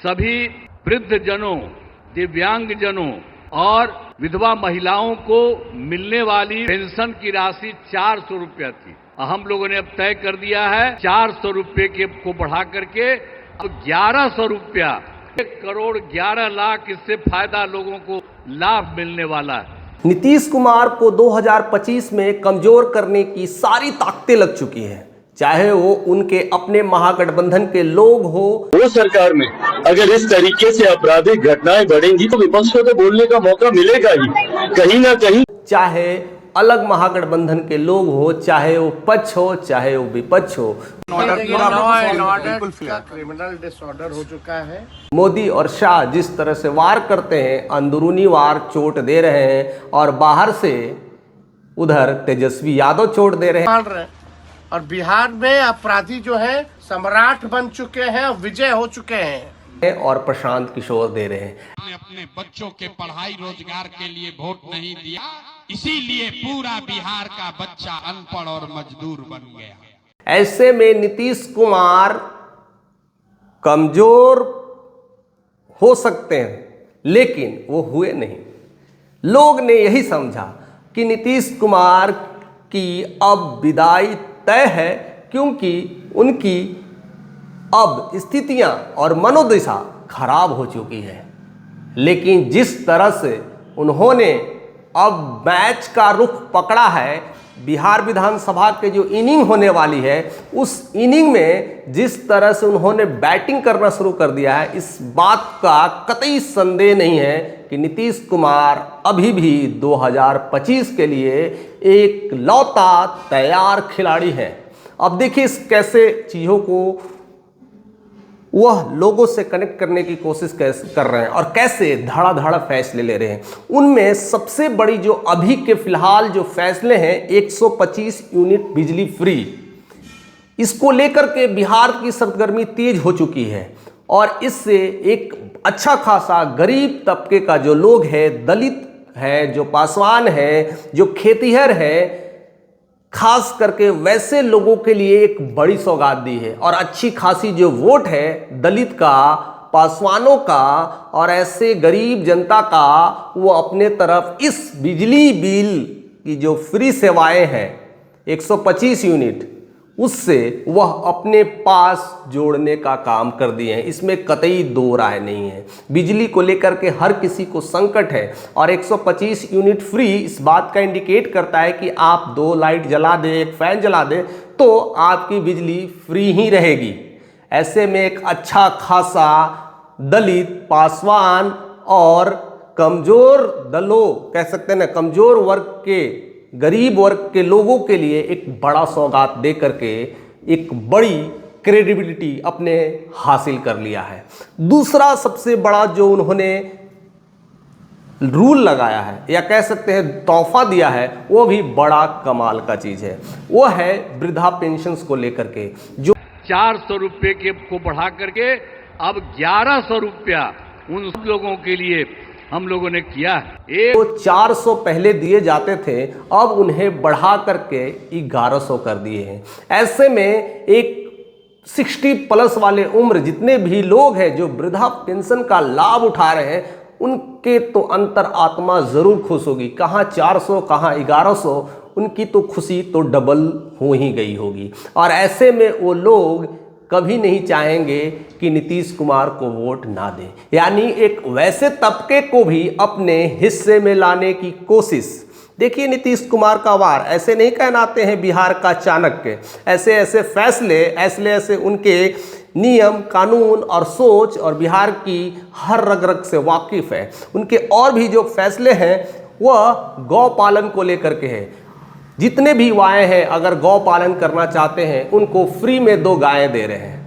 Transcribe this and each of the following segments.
सभी वृद्ध जनों, दिव्यांग जनों और विधवा महिलाओं को मिलने वाली पेंशन की राशि 400 रुपया थी। हम लोगों ने अब तय कर दिया है 400 रुपये को बढ़ा करके अब 1100 रुपया, 1,11,00,000 इससे फायदा लोगों को लाभ मिलने वाला है। नीतीश कुमार को 2025 में कमजोर करने की सारी ताकतें लग चुकी हैं, चाहे वो उनके अपने महागठबंधन के लोग हो। वो सरकार में अगर इस तरीके से आपराधिक घटनाएं बढ़ेंगी तो विपक्ष को तो बोलने का मौका मिलेगा ही कहीं ना कहीं। चाहे अलग महागठबंधन के लोग हो, चाहे वो पक्ष हो, चाहे वो विपक्ष हो। क्रिमिनल डिसऑर्डर हो चुका है। मोदी और शाह जिस तरह से वार करते हैं, अंदरूनी वार चोट दे रहे हैं और बाहर से उधर तेजस्वी यादव चोट दे रहे हैं। और बिहार में अपराधी जो है सम्राट बन चुके हैं, विजय हो चुके हैं और प्रशांत किशोर दे रहे हैं। अपने बच्चों के पढ़ाई रोजगार के लिए वोट नहीं दिया, इसीलिए पूरा बिहार का बच्चा अनपढ़ और मजदूर बन गया। ऐसे में नीतीश कुमार कमजोर हो सकते हैं, लेकिन वो हुए नहीं। लोग ने यही समझा कि नीतीश कुमार की अब विदाई तय है, क्योंकि उनकी अब स्थितियां और मनोदशा खराब हो चुकी है। लेकिन जिस तरह से उन्होंने अब मैच का रुख पकड़ा है, बिहार विधानसभा के जो इनिंग होने वाली है, उस इनिंग में जिस तरह से उन्होंने बैटिंग करना शुरू कर दिया है, इस बात का कतई संदेह नहीं है कि नीतीश कुमार अभी भी 2025 के लिए एक लौता तैयार खिलाड़ी है। अब देखिए कैसे चीज़ों को वह लोगों से कनेक्ट करने की कोशिश कर रहे हैं और कैसे धड़ाधड़ फैसले ले रहे हैं। उनमें सबसे बड़ी जो अभी के फिलहाल जो फैसले हैं, 125 यूनिट बिजली फ्री, इसको लेकर के बिहार की सरगर्मी तेज हो चुकी है और इससे एक अच्छा खासा गरीब तबके का जो लोग है, दलित है, जो पासवान है, जो खेतिहर है, खास करके वैसे लोगों के लिए एक बड़ी सौगात दी है और अच्छी खासी जो वोट है दलित का, पासवानों का और ऐसे गरीब जनता का, वो अपने तरफ इस बिजली बिल की जो फ्री सेवाएं हैं 125 यूनिट, उससे वह अपने पास जोड़ने का काम कर दिए हैं। इसमें कतई दो राय नहीं है। बिजली को लेकर के हर किसी को संकट है और 125 यूनिट फ्री इस बात का इंडिकेट करता है कि आप 2 लाइट जला दें, एक फैन जला दें तो आपकी बिजली फ्री ही रहेगी। ऐसे में एक अच्छा खासा दलित, पासवान और कमज़ोर दलों, कह सकते हैं ना, कमज़ोर वर्ग के, गरीब वर्ग के लोगों के लिए एक बड़ा सौगात दे करके एक बड़ी क्रेडिबिलिटी अपने हासिल कर लिया है। दूसरा सबसे बड़ा जो उन्होंने रूल लगाया है या कह सकते हैं तोहफा दिया है, वो भी बड़ा कमाल का चीज़ है। वो है वृद्धा पेंशन्स को लेकर के, जो 400 रुपये को बढ़ा करके अब 1100 रुपया उन सब लोगों के लिए हम लोगों ने किया है। तो 400 पहले दिए जाते थे, अब उन्हें बढ़ा करके 1100 कर दिए हैं। ऐसे में एक 60 प्लस वाले उम्र जितने भी लोग हैं जो वृद्धा पेंशन का लाभ उठा रहे हैं, उनके तो अंतर आत्मा जरूर खुश होगी। कहाँ 400, कहाँ 1100, उनकी तो खुशी तो डबल हो ही गई होगी। और ऐसे में वो लोग कभी नहीं चाहेंगे कि नीतीश कुमार को वोट ना दें, यानी एक वैसे तबके को भी अपने हिस्से में लाने की कोशिश। देखिए नीतीश कुमार का वार ऐसे नहीं कहलाते हैं बिहार का चाणक्य। ऐसे ऐसे फैसले, ऐसे उनके नियम, कानून और सोच और बिहार की हर रग रग से वाकिफ़ है। उनके और भी जो फैसले हैं वह गौ पालन को लेकर के हैं। जितने भी गायें हैं, अगर गौ पालन करना चाहते हैं, उनको फ्री में 2 गायें दे रहे हैं।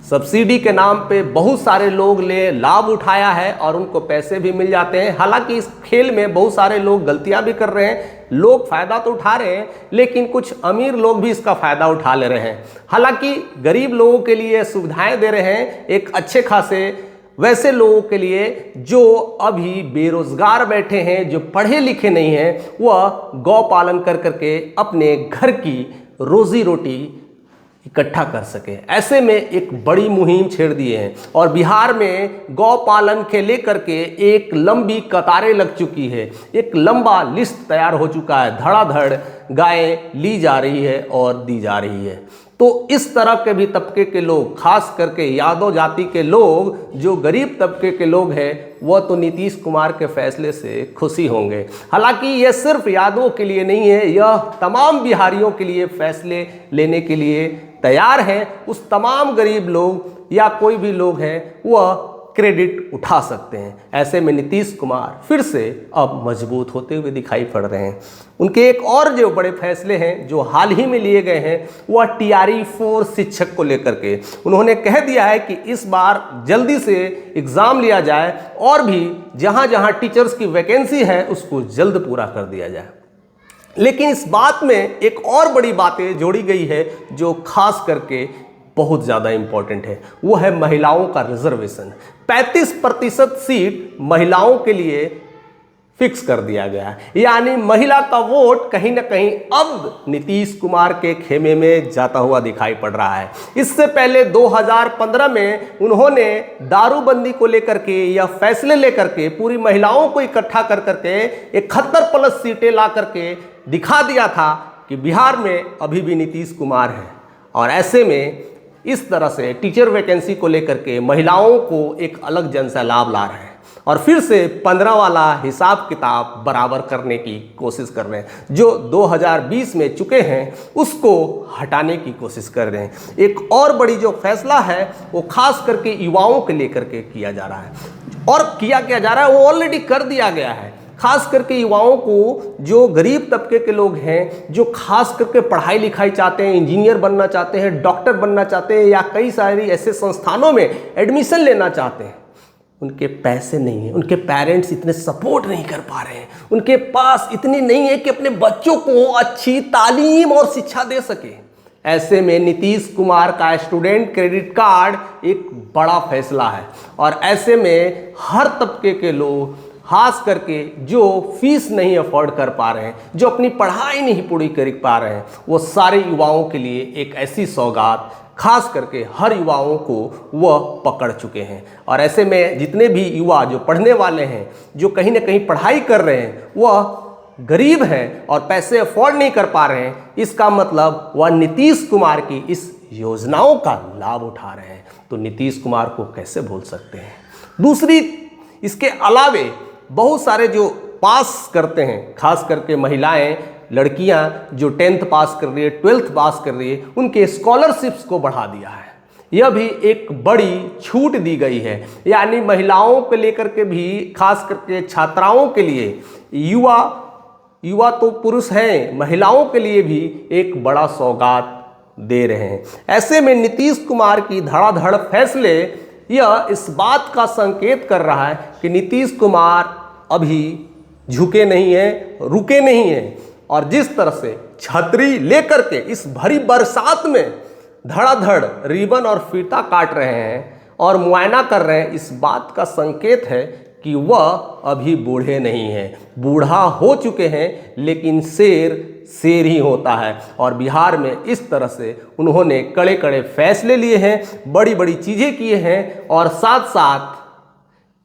सब्सिडी के नाम पे बहुत सारे लोग ने लाभ उठाया है और उनको पैसे भी मिल जाते हैं। हालांकि इस खेल में बहुत सारे लोग गलतियां भी कर रहे हैं। लोग फ़ायदा तो उठा रहे हैं, लेकिन कुछ अमीर लोग भी इसका फ़ायदा उठा ले रहे हैं। हालांकि गरीब लोगों के लिए सुविधाएं दे रहे हैं एक अच्छे खासे वैसे लोगों के लिए जो अभी बेरोजगार बैठे हैं, जो पढ़े लिखे नहीं हैं, वह गौ पालन कर करके अपने घर की रोजी रोटी इकट्ठा कर सके। ऐसे में एक बड़ी मुहिम छेड़ दिए हैं और बिहार में गौ पालन के लेकर के एक लंबी कतारें लग चुकी है, एक लंबा लिस्ट तैयार हो चुका है, धड़ाधड़ गायें ली जा रही है और दी जा रही है। तो इस तरह के भी तबके के लोग, खास करके यादव जाति के लोग, जो गरीब तबके के लोग हैं, वह तो नीतीश कुमार के फैसले से खुशी होंगे। हालांकि यह सिर्फ यादवों के लिए नहीं है, यह तमाम बिहारियों के लिए फैसले लेने के लिए तैयार हैं। उस तमाम गरीब लोग या कोई भी लोग हैं वह क्रेडिट उठा सकते हैं। ऐसे में नीतीश कुमार फिर से अब मजबूत होते हुए दिखाई पड़ रहे हैं। उनके एक और जो बड़े फैसले हैं जो हाल ही में लिए गए हैं वह टीआरई 4 शिक्षक को लेकर के। उन्होंने कह दिया है कि इस बार जल्दी से एग्ज़ाम लिया जाए और भी जहां जहां टीचर्स की वैकेंसी है उसको जल्द पूरा कर दिया जाए। लेकिन इस बात में एक और बड़ी बातें जोड़ी गई है जो खास करके बहुत ज़्यादा इम्पॉर्टेंट है, वो है महिलाओं का रिजर्वेशन। 35% सीट महिलाओं के लिए फिक्स कर दिया गया है, यानी महिला का वोट कहीं ना कहीं अब नीतीश कुमार के खेमे में जाता हुआ दिखाई पड़ रहा है। इससे पहले 2015 में उन्होंने दारूबंदी को लेकर के या फैसले लेकर के पूरी महिलाओं को इकट्ठा कर करके 71+ सीटें ला करके दिखा दिया था कि बिहार में अभी भी नीतीश कुमार है। और ऐसे में इस तरह से टीचर वैकेंसी को लेकर के महिलाओं को एक अलग जन सा लाभ ला रहे हैं और फिर से 15 वाला हिसाब किताब बराबर करने की कोशिश कर रहे हैं। जो 2020 में चुके हैं उसको हटाने की कोशिश कर रहे हैं। एक और बड़ी जो फैसला है वो खास करके युवाओं के लेकर के किया जा रहा है और किया जा रहा है, वो ऑलरेडी कर दिया गया है। खास करके युवाओं को, जो गरीब तबके के लोग हैं, जो खास करके पढ़ाई लिखाई चाहते हैं, इंजीनियर बनना चाहते हैं, डॉक्टर बनना चाहते हैं या कई सारी ऐसे संस्थानों में एडमिशन लेना चाहते हैं, उनके पैसे नहीं हैं, उनके पेरेंट्स इतने सपोर्ट नहीं कर पा रहे हैं, उनके पास इतनी नहीं है कि अपने बच्चों को अच्छी तालीम और शिक्षा दे सके। ऐसे में नीतीश कुमार का स्टूडेंट क्रेडिट कार्ड एक बड़ा फैसला है और ऐसे में हर तबके के लोग, खास करके जो फीस नहीं अफोर्ड कर पा रहे हैं, जो अपनी पढ़ाई नहीं पूरी कर पा रहे हैं, वो सारे युवाओं के लिए एक ऐसी सौगात खास करके हर युवाओं को वह पकड़ चुके हैं। और ऐसे में जितने भी युवा जो पढ़ने वाले हैं, जो कहीं ना कहीं पढ़ाई कर रहे हैं, वह गरीब हैं और पैसे अफोर्ड नहीं कर पा रहे हैं, इसका मतलब वह नीतीश कुमार की इस योजनाओं का लाभ उठा रहे हैं। तो नीतीश कुमार को कैसे भूल सकते हैं। दूसरी, इसके अलावे बहुत सारे जो पास करते हैं, खास करके महिलाएं, लड़कियां जो 10th पास कर रही है, 12th पास कर रही है, उनके स्कॉलरशिप्स को बढ़ा दिया है। यह भी एक बड़ी छूट दी गई है, यानी महिलाओं को लेकर के भी, खास करके छात्राओं के लिए, युवा तो पुरुष हैं, महिलाओं के लिए भी एक बड़ा सौगात दे रहे हैं। ऐसे में नीतीश कुमार की धड़ाधड़ फैसले यह इस बात का संकेत कर रहा है कि नीतीश कुमार अभी झुके नहीं हैं, रुके नहीं हैं और जिस तरह से छतरी लेकर के इस भरी बरसात में धड़ाधड़ रिबन और फीता काट रहे हैं और मुआयना कर रहे हैं, इस बात का संकेत है कि वह अभी बूढ़े नहीं हैं। बूढ़ा हो चुके हैं लेकिन शेर शेर ही होता है और बिहार में इस तरह से उन्होंने कड़े कड़े फैसले लिए हैं, बड़ी बड़ी चीज़ें किए हैं और साथ साथ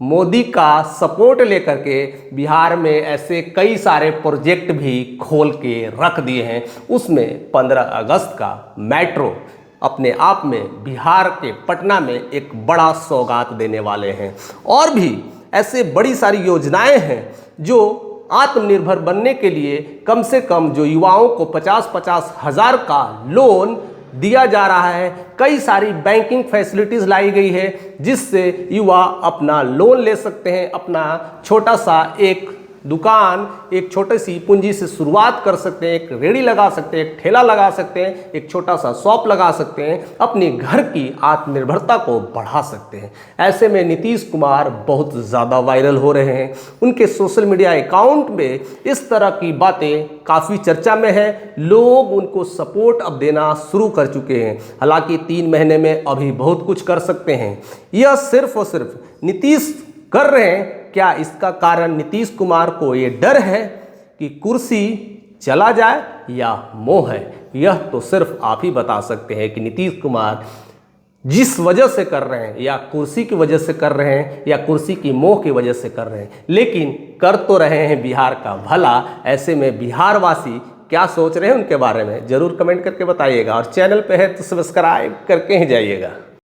मोदी का सपोर्ट लेकर के बिहार में ऐसे कई सारे प्रोजेक्ट भी खोल के रख दिए हैं। उसमें 15 अगस्त का मेट्रो अपने आप में बिहार के पटना में एक बड़ा सौगात देने वाले हैं और भी ऐसे बड़ी सारी योजनाएं हैं जो आत्मनिर्भर बनने के लिए कम से कम जो युवाओं को 50-50 हज़ार का लोन दिया जा रहा है। कई सारी बैंकिंग फैसिलिटीज़ लाई गई है जिससे युवा अपना लोन ले सकते हैं, अपना छोटा सा एक दुकान, एक छोटी सी पूंजी से शुरुआत कर सकते हैं, एक रेड़ी लगा सकते हैं, एक ठेला लगा सकते हैं, एक छोटा सा शॉप लगा सकते हैं, अपने घर की आत्मनिर्भरता को बढ़ा सकते हैं। ऐसे में नीतीश कुमार बहुत ज़्यादा वायरल हो रहे हैं। उनके सोशल मीडिया अकाउंट में इस तरह की बातें काफ़ी चर्चा में है। लोग उनको सपोर्ट अब देना शुरू कर चुके हैं। हालांकि 3 महीने में अभी बहुत कुछ कर सकते हैं। यह सिर्फ और सिर्फ नीतीश कर रहे हैं। क्या इसका कारण नीतीश कुमार को ये डर है कि कुर्सी चला जाए या मोह है, यह तो सिर्फ आप ही बता सकते हैं कि नीतीश कुमार जिस वजह से कर रहे हैं, या कुर्सी की वजह से कर रहे हैं या कुर्सी की मोह की वजह से कर रहे हैं, लेकिन कर तो रहे हैं बिहार का भला। ऐसे में बिहारवासी क्या सोच रहे हैं उनके बारे में जरूर कमेंट करके बताइएगा, और चैनल पे है तो सब्सक्राइब करके ही जाइएगा।